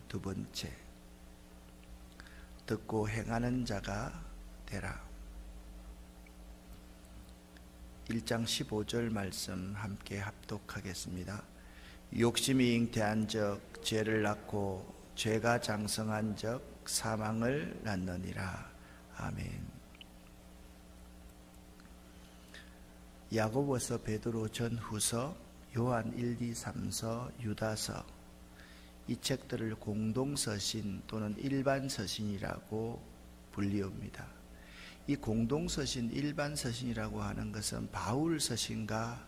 두 번째, 듣고 행하는 자가 되라. 1장 15절 말씀 함께 합독하겠습니다. 욕심이 잉태한 적 죄를 낳고 죄가 장성한 적 사망을 낳느니라. 아멘. 야고보서, 베드로 전후서, 요한 1, 2, 3서, 유다서, 이 책들을 공동서신 또는 일반서신이라고 불리웁니다. 이 공동서신, 일반서신이라고 하는 것은 바울서신과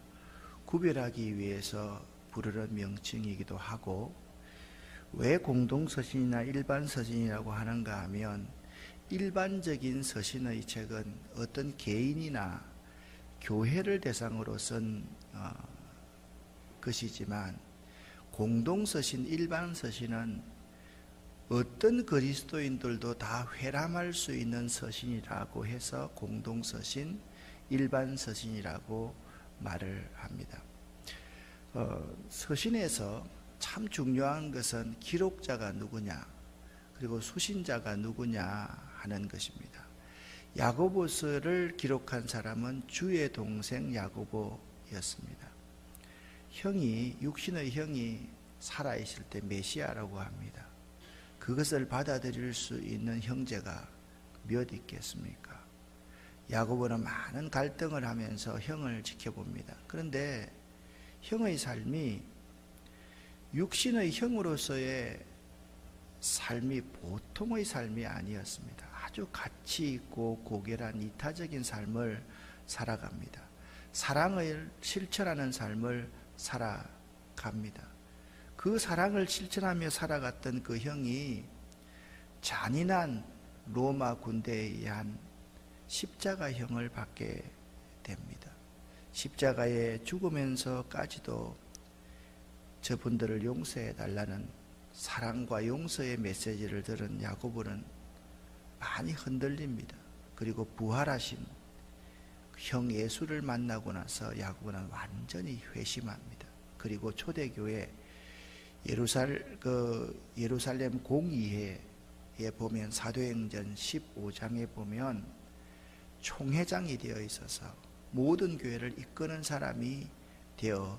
구별하기 위해서 부르는 명칭이기도 하고, 왜 공동서신이나 일반서신이라고 하는가 하면, 일반적인 서신의 책은 어떤 개인이나 교회를 대상으로 쓴 것이지만, 공동서신, 일반서신은 어떤 그리스도인들도 다 회람할 수 있는 서신이라고 해서 공동서신, 일반서신이라고 말을 합니다. 서신에서 참 중요한 것은 기록자가 누구냐, 그리고 수신자가 누구냐 하는 것입니다. 야고보서를 기록한 사람은 주의 동생 야고보였습니다. 육신의 형이 살아있을 때 메시아라고 합니다. 그것을 받아들일 수 있는 형제가 몇 있겠습니까? 야고보는 많은 갈등을 하면서 형을 지켜봅니다. 그런데 형의 삶이 육신의 형으로서의 삶이 보통의 삶이 아니었습니다. 아주 가치 있고 고결한 이타적인 삶을 살아갑니다. 사랑을 실천하는 삶을 살아갑니다. 그 사랑을 실천하며 살아갔던 그 형이 잔인한 로마 군대에 의한 십자가형을 받게 됩니다. 십자가에 죽으면서까지도 저분들을 용서해 달라는 사랑과 용서의 메시지를 들은 야고보는 많이 흔들립니다. 그리고 부활하신 형 예수를 만나고 나서 야고보는 완전히 회심합니다. 그리고 초대교회 예루살렘 공의회에 보면, 사도행전 15장에 보면 총회장이 되어 있어서 모든 교회를 이끄는 사람이 되어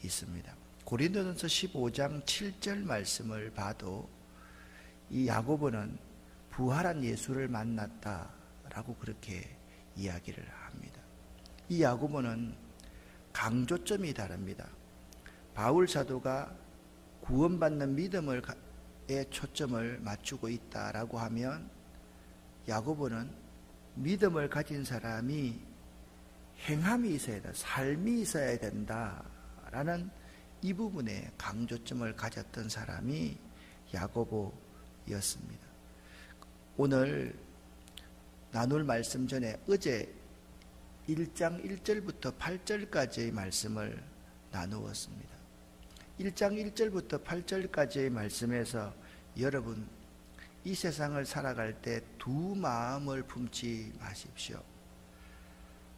있습니다. 고린도전서 15장 7절 말씀을 봐도 이 야고보는 부활한 예수를 만났다라고 그렇게 이야기를 합니다. 이 야고보는 강조점이 다릅니다. 바울 사도가 구원받는 믿음에 초점을 맞추고 있다라고 하면, 야고보는 믿음을 가진 사람이 행함이 있어야 된다, 삶이 있어야 된다라는 이 부분에 강조점을 가졌던 사람이 야고보였습니다. 오늘 나눌 말씀 전에 어제 1장 1절부터 8절까지의 말씀을 나누었습니다. 1장 1절부터 8절까지의 말씀에서 여러분, 이 세상을 살아갈 때 두 마음을 품지 마십시오.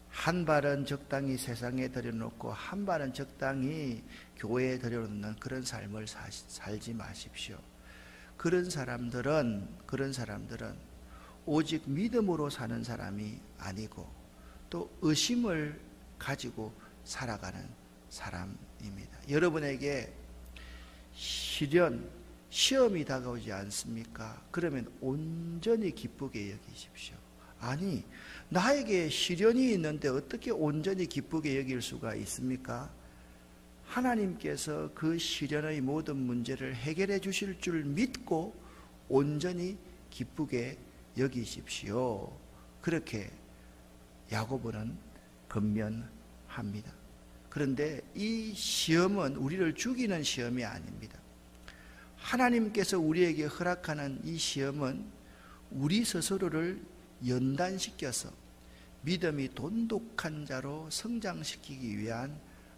한 발은 적당히 세상에 들여놓고 한 발은 적당히 교회에 들여놓는 그런 삶을 살지 마십시오. 그런 사람들은 오직 믿음으로 사는 사람이 아니고 또 의심을 가지고 살아가는 사람입니다. 여러분에게 시험이 다가오지 않습니까? 그러면 온전히 기쁘게 여기십시오. 아니, 나에게 시련이 있는데 어떻게 온전히 기쁘게 여길 수가 있습니까? 하나님께서 그 시련의 모든 문제를 해결해 주실 줄 믿고 온전히 기쁘게 여기십시오. 그렇게 야고보는 권면합니다. 그런데 이 시험은 우리를 죽이는 시험이 아닙니다. 하나님께서 우리에게 허락하는 이 시험은 우리 스스로를 연단시켜서 믿음이 돈독한 자로 성장시키기 위한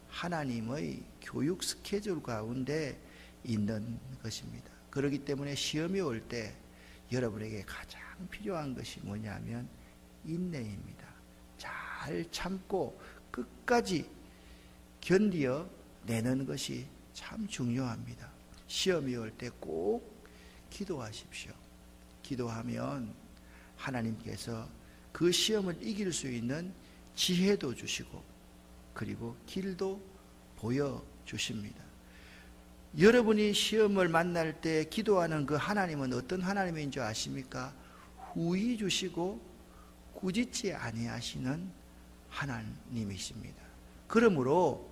하나님의 교육 스케줄 가운데 있는 것입니다. 그렇기 때문에 시험이 올 때 여러분에게 가장 필요한 것이 뭐냐면 인내입니다. 잘 참고 끝까지 견디어 내는 것이 참 중요합니다. 시험이 올 때 꼭 기도하십시오. 기도하면 하나님께서 그 시험을 이길 수 있는 지혜도 주시고 그리고 길도 보여주십니다. 여러분이 시험을 만날 때 기도하는 그 하나님은 어떤 하나님인 줄 아십니까? 후히 주시고 꾸짖지 아니하시는 하나님이십니다. 그러므로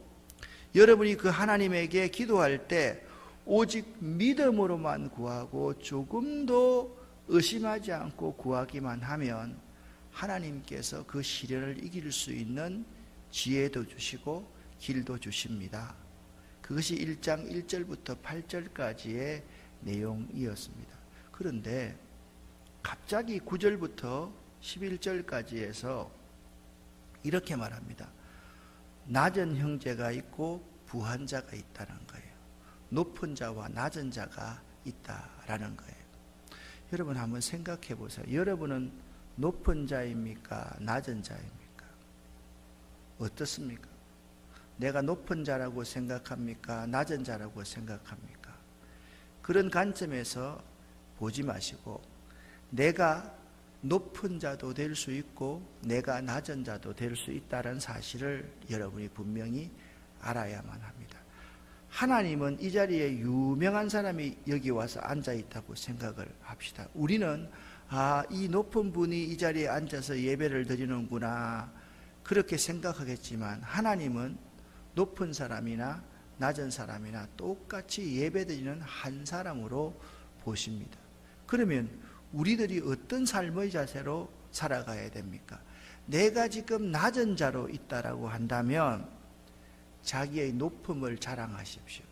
여러분이 그 하나님에게 기도할 때 오직 믿음으로만 구하고 조금도 의심하지 않고 구하기만 하면 하나님께서 그 시련을 이길 수 있는 지혜도 주시고 길도 주십니다. 그것이 1장 1절부터 8절까지의 내용이었습니다. 그런데 갑자기 9절부터 11절까지에서 이렇게 말합니다. 낮은 형제가 있고 부한 자가 있다는 거예요. 높은 자와 낮은 자가 있다라는 거예요. 여러분 한번 생각해 보세요. 여러분은 높은 자입니까? 낮은 자입니까? 어떻습니까? 내가 높은 자라고 생각합니까? 낮은 자라고 생각합니까? 그런 관점에서 보지 마시고 내가 높은 자도 될 수 있고 내가 낮은 자도 될 수 있다는 사실을 여러분이 분명히 알아야만 합니다. 하나님은 이 자리에 유명한 사람이 여기 와서 앉아 있다고 생각을 합시다. 우리는 이 높은 분이 이 자리에 앉아서 예배를 드리는구나 그렇게 생각하겠지만 하나님은 높은 사람이나 낮은 사람이나 똑같이 예배드리는 한 사람으로 보십니다. 그러면 우리들이 어떤 삶의 자세로 살아가야 됩니까? 내가 지금 낮은 자로 있다라고 한다면 자기의 높음을 자랑하십시오.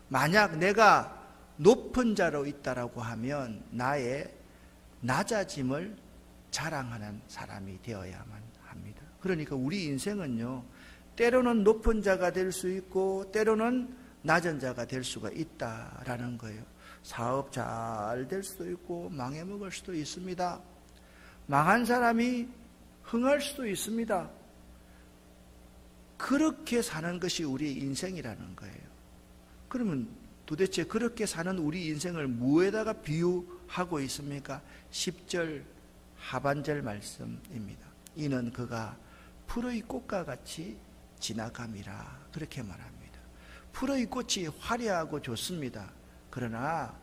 만약 내가 높은 자로 있다라고 하면 나의 낮아짐을 자랑하는 사람이 되어야만 합니다. 그러니까 우리 인생은요, 때로는 높은 자가 될 수 있고 때로는 낮은 자가 될 수가 있다라는 거예요. 사업 잘 될 수도 있고 망해먹을 수도 있습니다. 망한 사람이 흥할 수도 있습니다. 그렇게 사는 것이 우리 인생이라는 거예요. 그러면 도대체 그렇게 사는 우리 인생을 무에다가 비유하고 있습니까? 10절 하반절 말씀입니다. 이는 그가 풀의 꽃과 같이 지나감이라 그렇게 말합니다. 풀의 꽃이 화려하고 좋습니다. 그러나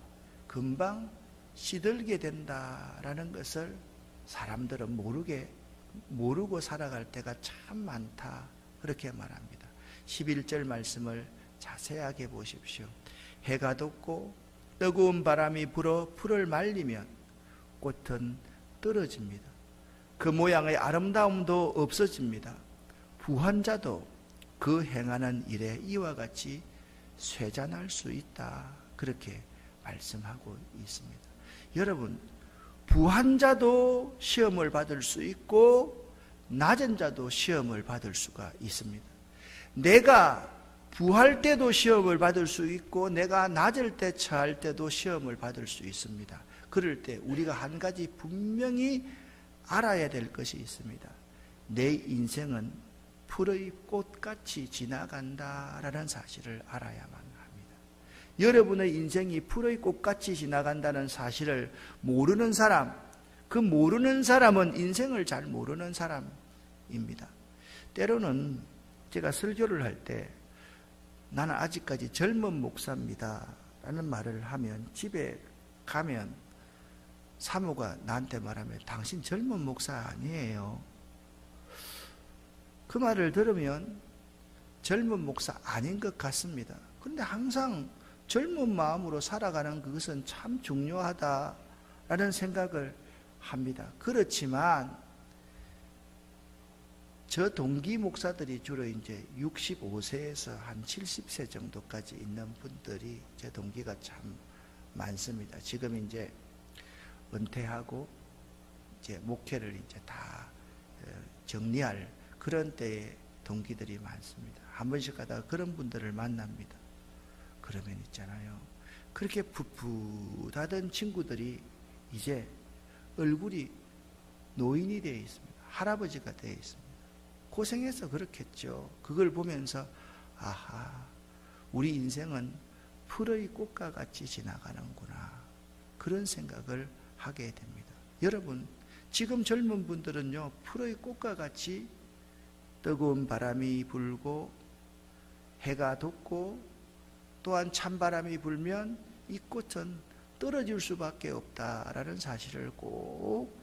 금방 시들게 된다라는 것을 사람들은 모르고 살아갈 때가 참 많다 그렇게 말합니다. 11절 말씀을 자세하게 보십시오. 해가 돋고 뜨거운 바람이 불어 풀을 말리면 꽃은 떨어집니다. 그 모양의 아름다움도 없어집니다. 부한 자도 그 행하는 일에 이와 같이 쇠잔할 수 있다 그렇게 말씀하고 있습니다. 여러분, 부한 자도 시험을 받을 수 있고 낮은 자도 시험을 받을 수가 있습니다. 내가 부할 때도 시험을 받을 수 있고 내가 낮을 때 처할 때도 시험을 받을 수 있습니다. 그럴 때 우리가 한 가지 분명히 알아야 될 것이 있습니다. 내 인생은 풀의 꽃같이 지나간다라는 사실을 알아야만 합니다. 여러분의 인생이 풀의 꽃같이 지나간다는 사실을 모르는 사람, 그 모르는 사람은 인생을 잘 모르는 사람입니다. 때로는 제가 설교를 할 때 나는 아직까지 젊은 목사입니다 라는 말을 하면 집에 가면 사모가 나한테 말하면 당신 젊은 목사 아니에요. 그 말을 들으면 젊은 목사 아닌 것 같습니다. 그런데 항상 젊은 마음으로 살아가는 그것은 참 중요하다라는 생각을 합니다. 그렇지만 저 동기 목사들이 주로 이제 65세에서 한 70세 정도까지 있는 분들이 제 동기가 참 많습니다. 지금 이제 은퇴하고 이제 목회를 이제 다 정리할 그런 때의 동기들이 많습니다. 한 번씩 가다가 그런 분들을 만납니다. 그러면 있잖아요. 그렇게 풋풋하던 친구들이 이제 얼굴이 노인이 되어 있습니다. 할아버지가 되어 있습니다. 고생해서 그렇겠죠. 그걸 보면서 아하, 우리 인생은 풀의 꽃과 같이 지나가는구나. 그런 생각을 하게 됩니다. 여러분, 지금 젊은 분들은요, 풀의 꽃과 같이 뜨거운 바람이 불고 해가 돋고 또한 찬바람이 불면 이 꽃은 떨어질 수밖에 없다라는 사실을 꼭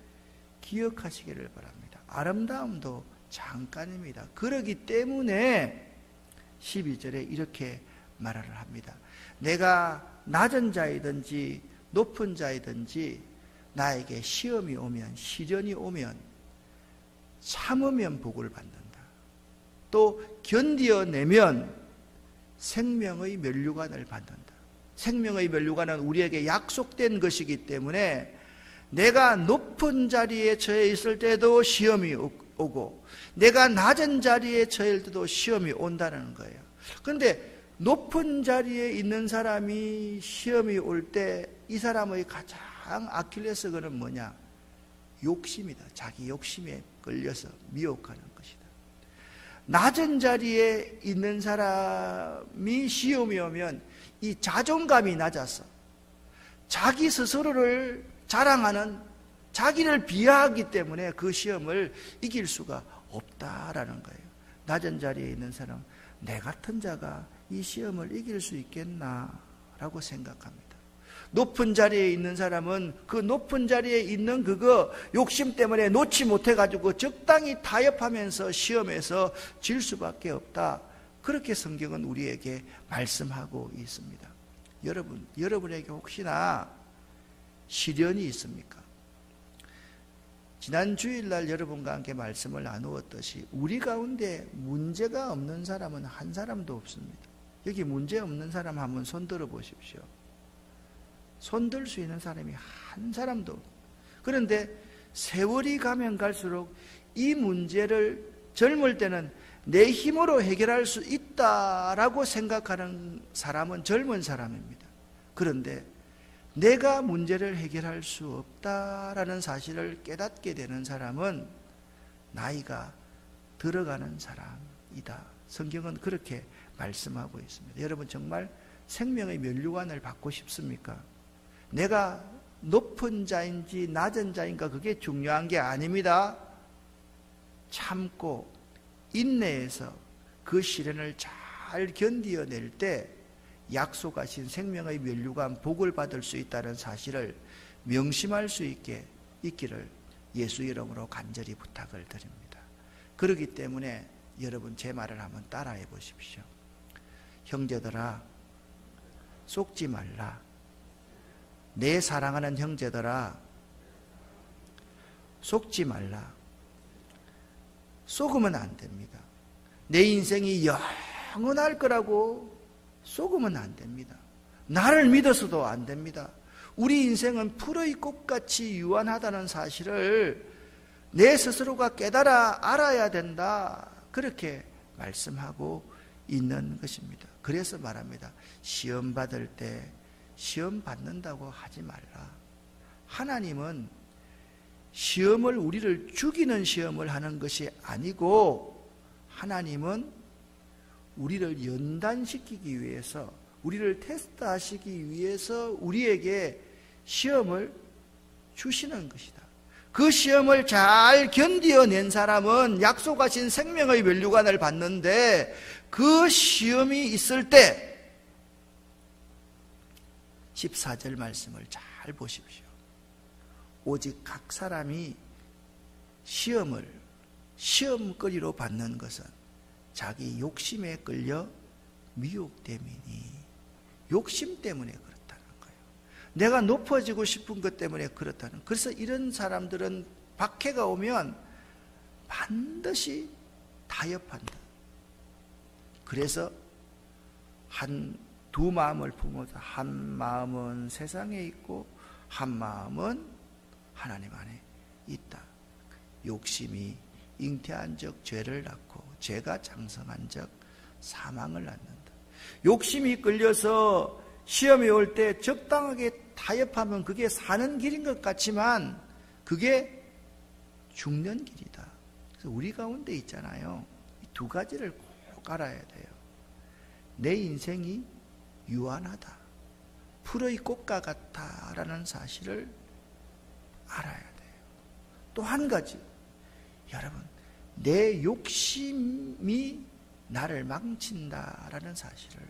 기억하시기를 바랍니다. 아름다움도 잠깐입니다. 그러기 때문에 12절에 이렇게 말을 합니다. 내가 낮은 자이든지 높은 자이든지 나에게 시험이 오면, 시련이 오면 참으면 복을 받는다. 또 견디어내면 생명의 면류관을 받는다. 생명의 면류관은 우리에게 약속된 것이기 때문에 내가 높은 자리에 처해 있을 때도 시험이 오고 내가 낮은 자리에 처해 있을 때도 시험이 온다는 거예요. 그런데 높은 자리에 있는 사람이 시험이 올 때 이 사람의 가장 아킬레스건은 뭐냐? 욕심이다. 자기 욕심에 끌려서 미혹하는 것이다. 낮은 자리에 있는 사람이 시험이 오면 이 자존감이 낮아서 자기 스스로를 자랑하는, 자기를 비하하기 때문에 그 시험을 이길 수가 없다라는 거예요. 낮은 자리에 있는 사람, 내 같은 자가 이 시험을 이길 수 있겠나 라고 생각합니다. 높은 자리에 있는 사람은 그 높은 자리에 있는 그거 욕심 때문에 놓지 못해가지고 적당히 타협하면서 시험에서 질 수밖에 없다. 그렇게 성경은 우리에게 말씀하고 있습니다. 여러분에게 혹시나 시련이 있습니까? 지난 주일날 여러분과 함께 말씀을 나누었듯이 우리 가운데 문제가 없는 사람은 한 사람도 없습니다. 여기 문제 없는 사람 한번 손 들어 보십시오. 손 들 수 있는 사람이 한 사람도 없어요. 그런데 세월이 가면 갈수록 이 문제를 젊을 때는 내 힘으로 해결할 수 있다라고 생각하는 사람은 젊은 사람입니다. 그런데 내가 문제를 해결할 수 없다라는 사실을 깨닫게 되는 사람은 나이가 들어가는 사람이다. 성경은 그렇게 말씀하고 있습니다. 여러분 정말 생명의 면류관을 받고 싶습니까? 내가 높은 자인지 낮은 자인가 그게 중요한 게 아닙니다. 참고 인내해서 그 시련을 잘 견디어낼 때 약속하신 생명의 면류관 복을 받을 수 있다는 사실을 명심할 수 있기를 예수 이름으로 간절히 부탁을 드립니다. 그렇기 때문에 여러분 제 말을 한번 따라해 보십시오. 형제들아, 속지 말라. 내 사랑하는 형제들아, 속지 말라. 속으면 안 됩니다. 내 인생이 영원할 거라고 속으면 안 됩니다. 나를 믿어서도 안 됩니다. 우리 인생은 풀의 꽃같이 유한하다는 사실을 내 스스로가 깨달아 알아야 된다. 그렇게 말씀하고 있는 것입니다. 그래서 말합니다. 시험 받을 때 시험 받는다고 하지 말라. 하나님은 시험을 우리를 죽이는 시험을 하는 것이 아니고 하나님은 우리를 연단시키기 위해서, 우리를 테스트하시기 위해서 우리에게 시험을 주시는 것이다. 그 시험을 잘 견디어낸 사람은 약속하신 생명의 면류관을 받는데 그 시험이 있을 때 14절 말씀을 잘 보십시오. 오직 각 사람이 시험거리로 받는 것은 자기 욕심에 끌려 미혹됨이니, 욕심 때문에 그렇다는 거예요. 내가 높아지고 싶은 것 때문에 그렇다는. 그래서 이런 사람들은 박해가 오면 반드시 타협한다. 그래서 두 마음을 품어서 한 마음은 세상에 있고 한 마음은 하나님 안에 있다. 욕심이 잉태한 적 죄를 낳고 죄가 장성한 적 사망을 낳는다. 욕심이 끌려서 시험이 올 때 적당하게 타협하면 그게 사는 길인 것 같지만 그게 죽는 길이다. 그래서 우리 가운데 있잖아요. 이 두 가지를 꼭 알아야 돼요. 내 인생이 유한하다. 풀의 꽃과 같다라는 사실을 알아야 돼요. 또 한 가지, 여러분, 내 욕심이 나를 망친다라는 사실을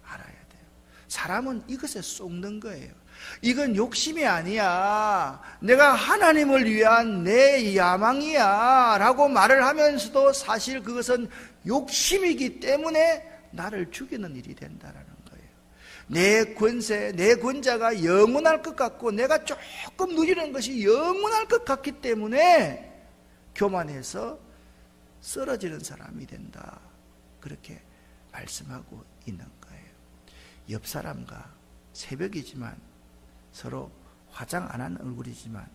알아야 돼요. 사람은 이것에 속는 거예요. 이건 욕심이 아니야, 내가 하나님을 위한 내 야망이야 라고 말을 하면서도 사실 그것은 욕심이기 때문에 나를 죽이는 일이 된다라는 거예요. 내 권세, 내 권자가 영원할 것 같고 내가 조금 누리는 것이 영원할 것 같기 때문에 교만해서 쓰러지는 사람이 된다, 그렇게 말씀하고 있는 거예요. 옆 사람과 새벽이지만 서로 화장 안 한 얼굴이지만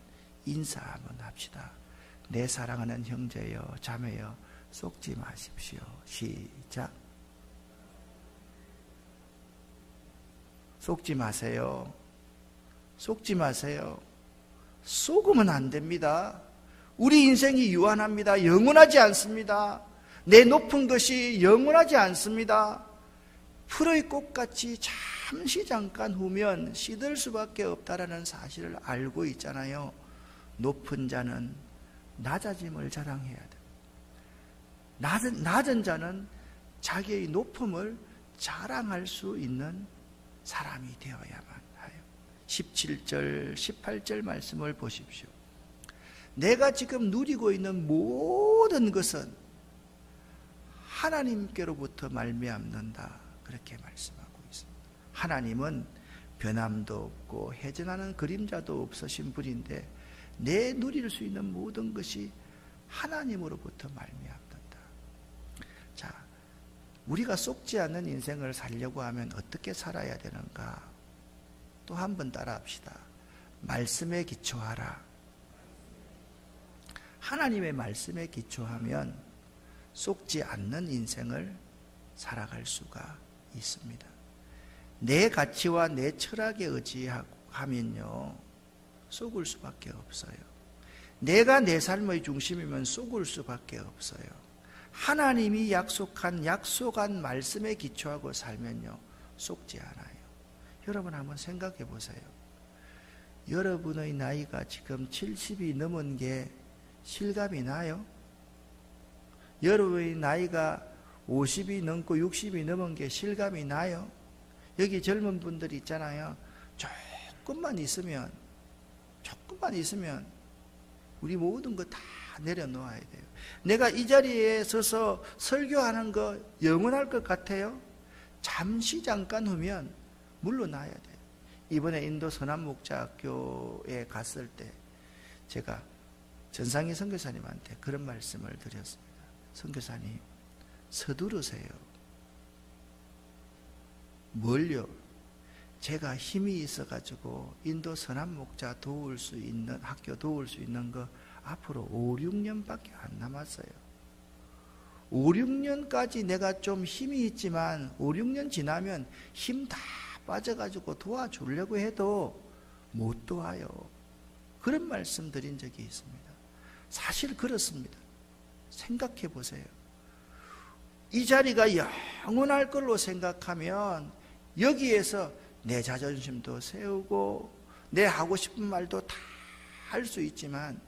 인사 한번 합시다. 내 사랑하는 형제여 자매여 속지 마십시오. 시작. 속지 마세요. 속지 마세요. 속으면 안 됩니다. 우리 인생이 유한합니다. 영원하지 않습니다. 내 높은 것이 영원하지 않습니다. 풀의 꽃같이 잠시 잠깐 후면 시들 수밖에 없다라는 사실을 알고 있잖아요. 높은 자는 낮아짐을 자랑해야 돼요. 낮은 자는 자기의 높음을 자랑할 수 있는 사람이 되어야만 해요. 17절, 18절 말씀을 보십시오. 내가 지금 누리고 있는 모든 것은 하나님께로부터 말미암는다, 그렇게 말씀하고 있습니다. 하나님은 변함도 없고 해전하는 그림자도 없으신 분인데 내 누릴 수 있는 모든 것이 하나님으로부터 말미암는다. 자, 우리가 속지 않는 인생을 살려고 하면 어떻게 살아야 되는가? 또 한 번 따라합시다. 말씀에 기초하라. 하나님의 말씀에 기초하면 속지 않는 인생을 살아갈 수가 있습니다. 내 가치와 내 철학에 의지하면요 속을 수밖에 없어요. 내가 내 삶의 중심이면 속을 수밖에 없어요. 하나님이 약속한 말씀에 기초하고 살면요 속지 않아요. 여러분 한번 생각해 보세요. 여러분의 나이가 지금 70이 넘은 게 실감이 나요? 여러분의 나이가 50이 넘고 60이 넘은 게 실감이 나요? 여기 젊은 분들이 있잖아요. 조금만 있으면 우리 모든 거 다 내려놓아야 돼요. 내가 이 자리에 서서 설교하는 거 영원할 것 같아요? 잠시 잠깐 후면 물러나야 돼요. 이번에 인도 선한목자학교에 갔을 때 제가 전상희 선교사님한테 그런 말씀을 드렸습니다. 선교사님, 서두르세요. 뭘요? 제가 힘이 있어가지고 인도 선한목자 도울 수 있는, 학교 도울 수 있는 거 앞으로 5, 6년밖에 안 남았어요. 5, 6년까지 내가 좀 힘이 있지만 5, 6년 지나면 힘 다 빠져가지고 도와주려고 해도 못 도와요. 그런 말씀 드린 적이 있습니다. 사실 그렇습니다. 생각해 보세요. 이 자리가 영원할 걸로 생각하면 여기에서 내 자존심도 세우고 내 하고 싶은 말도 다 할 수 있지만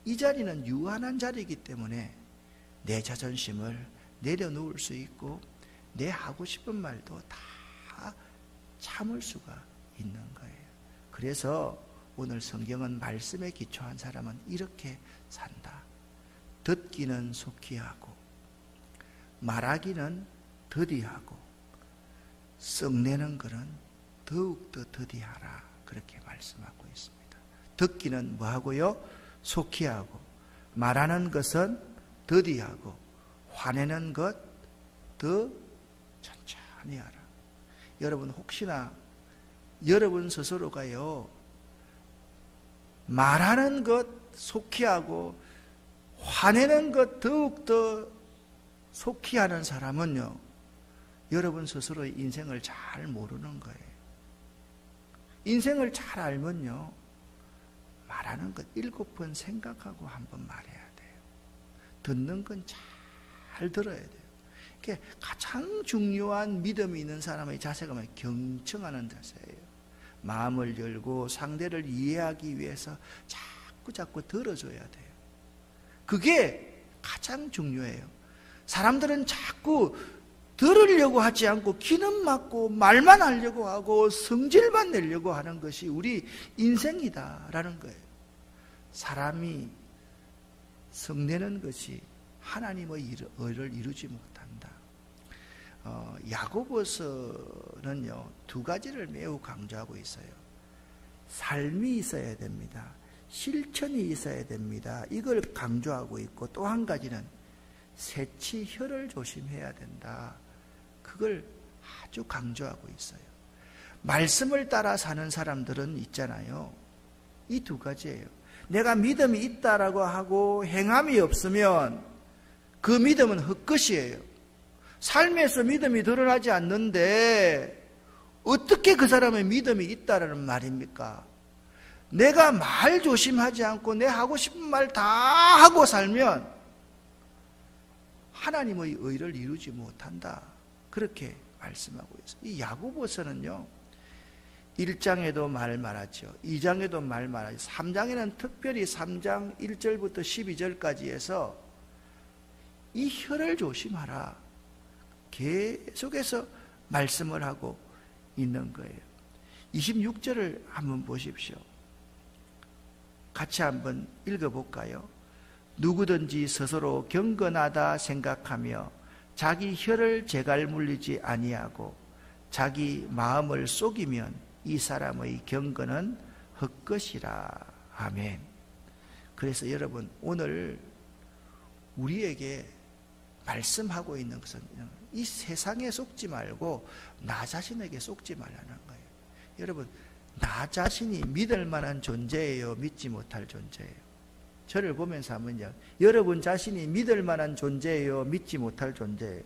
이 자리는 유한한 자리이기 때문에 내 자존심을 내려놓을 수 있고 내 하고 싶은 말도 다 참을 수가 있는 거예요. 그래서 오늘 성경은 말씀에 기초한 사람은 이렇게 산다. 듣기는 속히 하고 말하기는 더디하고 썩내는 것은 더욱더 더디하라, 그렇게 말씀하고 있습니다. 듣기는 뭐하고요? 속히 하고 말하는 것은 더디하고 화내는 것 더 천천히 하라. 여러분 혹시나 여러분 스스로가요 말하는 것 속히 하고 화내는 것 더욱더 속히 하는 사람은요 여러분 스스로의 인생을 잘 모르는 거예요. 인생을 잘 알면요 말하는 것 7번 생각하고 한번 말해야 돼요. 듣는 건 잘 들어야 돼요. 이게 가장 중요한 믿음이 있는 사람의 자세가 경청하는 자세예요. 마음을 열고 상대를 이해하기 위해서 자꾸 들어줘야 돼요. 그게 가장 중요해요. 사람들은 자꾸 들으려고 하지 않고 기는 맞고 말만 하려고 하고 성질만 내려고 하는 것이 우리 인생이다라는 거예요. 사람이 성내는 것이 하나님의 의를 이루지 못한다. 야고보서는요 2가지를 매우 강조하고 있어요. 삶이 있어야 됩니다. 실천이 있어야 됩니다. 이걸 강조하고 있고, 또 한 가지는 새치혈을 조심해야 된다. 그걸 아주 강조하고 있어요. 말씀을 따라 사는 사람들은 있잖아요. 이 2가지예요. 내가 믿음이 있다라고 하고 행함이 없으면 그 믿음은 헛것이에요. 삶에서 믿음이 드러나지 않는데 어떻게 그 사람의 믿음이 있다라는 말입니까? 내가 말 조심하지 않고 내 하고 싶은 말 다 하고 살면 하나님의 의를 이루지 못한다. 그렇게 말씀하고 있어요. 이 야고보서는요 1장에도 말하죠. 2장에도 말하죠. 3장에는 특별히 3장 1절부터 12절까지 해서 이 혀를 조심하라. 계속해서 말씀을 하고 있는 거예요. 26절을 한번 보십시오. 같이 한번 읽어볼까요? 누구든지 스스로 경건하다 생각하며 자기 혀를 제갈 물리지 아니하고 자기 마음을 속이면 이 사람의 경건은 헛것이라. 아멘. 그래서 여러분 오늘 우리에게 말씀하고 있는 것은 이 세상에 속지 말고 나 자신에게 속지 말라는 거예요. 여러분 나 자신이 믿을 만한 존재예요? 믿지 못할 존재예요? 저를 보면서 한번요. 여러분 자신이 믿을 만한 존재예요? 믿지 못할 존재예요?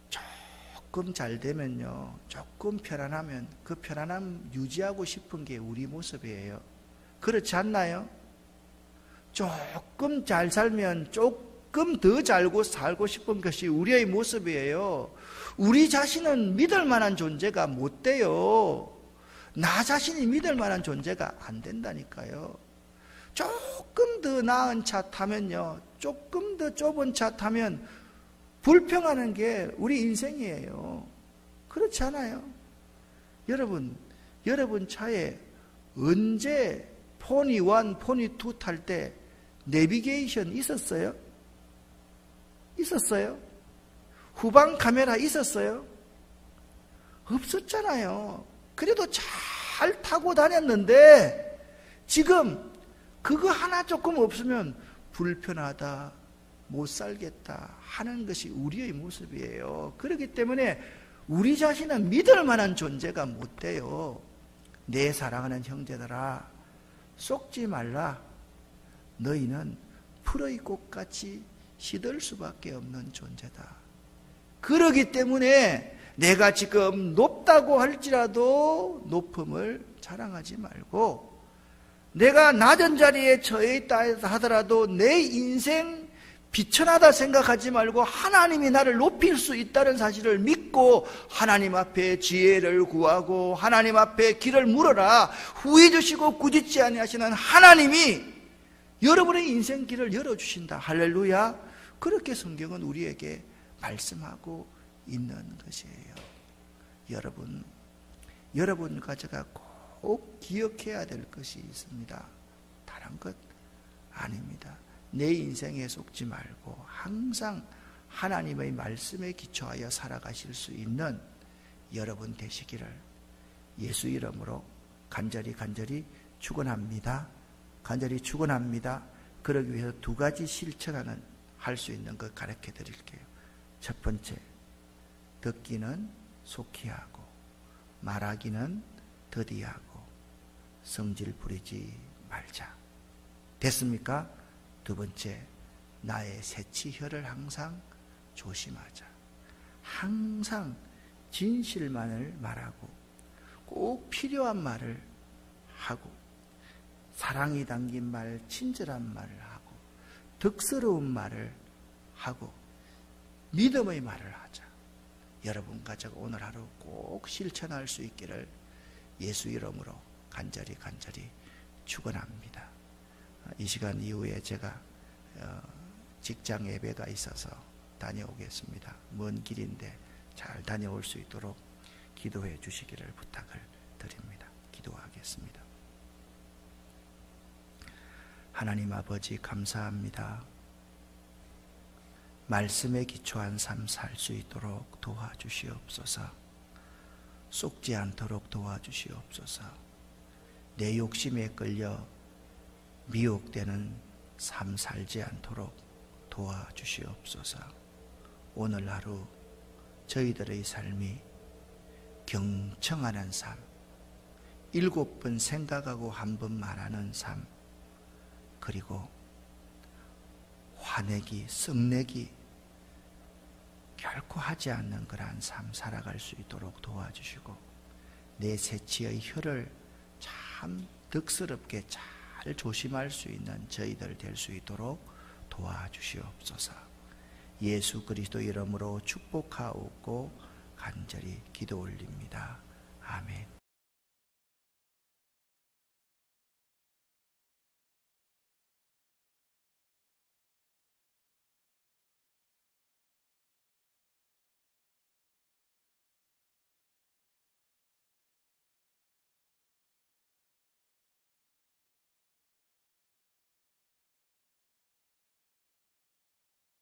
조금 잘 되면요, 조금 편안하면 그 편안함 유지하고 싶은 게 우리 모습이에요. 그렇지 않나요? 조금 잘 살면 조금 더 살고 싶은 것이 우리의 모습이에요. 우리 자신은 믿을 만한 존재가 못 돼요. 나 자신이 믿을 만한 존재가 안 된다니까요. 조금 더 나은 차 타면요, 조금 더 좁은 차 타면 불평하는 게 우리 인생이에요. 그렇지 않아요? 여러분 차에 언제 포니 1, 포니 2 탈 때 내비게이션 있었어요? 있었어요? 후방 카메라 있었어요? 없었잖아요. 그래도 잘 타고 다녔는데 지금 그거 하나 조금 없으면 불편하다, 못 살겠다 하는 것이 우리의 모습이에요. 그렇기 때문에 우리 자신은 믿을 만한 존재가 못 돼요. 내 사랑하는 형제들아, 속지 말라. 너희는 풀의 꽃같이 시들 수밖에 없는 존재다. 그러기 때문에 내가 지금 높다고 할지라도 높음을 자랑하지 말고, 내가 낮은 자리에 처해 있다 하더라도 내 인생 비천하다 생각하지 말고 하나님이 나를 높일 수 있다는 사실을 믿고 하나님 앞에 지혜를 구하고 하나님 앞에 길을 물어라. 후회 주시고 꾸짖지 아니하시는 하나님이 여러분의 인생 길을 열어주신다. 할렐루야. 그렇게 성경은 우리에게 말씀하고 있는 것이에요. 여러분과 제가 꼭 기억해야 될 것이 있습니다. 다른 것 아닙니다. 내 인생에 속지 말고 항상 하나님의 말씀에 기초하여 살아가실 수 있는 여러분 되시기를 예수 이름으로 간절히 축원합니다. 간절히 축원합니다. 그러기 위해서 2가지 실천하는 할 수 있는 것 가르쳐 드릴게요. 첫 번째, 듣기는 속히 하고 말하기는 더디하고 성질 부리지 말자. 됐습니까? 2번째, 나의 새치혈을 항상 조심하자. 항상 진실만을 말하고 꼭 필요한 말을 하고 사랑이 담긴 말, 친절한 말을 하고 덕스러운 말을 하고 믿음의 말을 하자. 여러분 가족 오늘 하루 꼭 실천할 수 있기를 예수 이름으로 간절히 축원합니다. 이 시간 이후에 제가 직장 예배가 있어서 다녀오겠습니다. 먼 길인데 잘 다녀올 수 있도록 기도해 주시기를 부탁을 드립니다. 기도하겠습니다. 하나님 아버지 감사합니다. 말씀에 기초한 삶 살 수 있도록 도와주시옵소서. 속지 않도록 도와주시옵소서. 내 욕심에 끌려 미혹되는 삶 살지 않도록 도와주시옵소서. 오늘 하루 저희들의 삶이 경청하는 삶, 7번 생각하고 1번 말하는 삶, 그리고 화내기, 썩내기 결코 하지 않는 그러한 삶 살아갈 수 있도록 도와주시고, 내 새치의 혀를 참 덕스럽게 잘 조심할 수 있는 저희들 될 수 있도록 도와주시옵소서. 예수 그리스도 이름으로 축복하옵고 간절히 기도 올립니다. 아멘.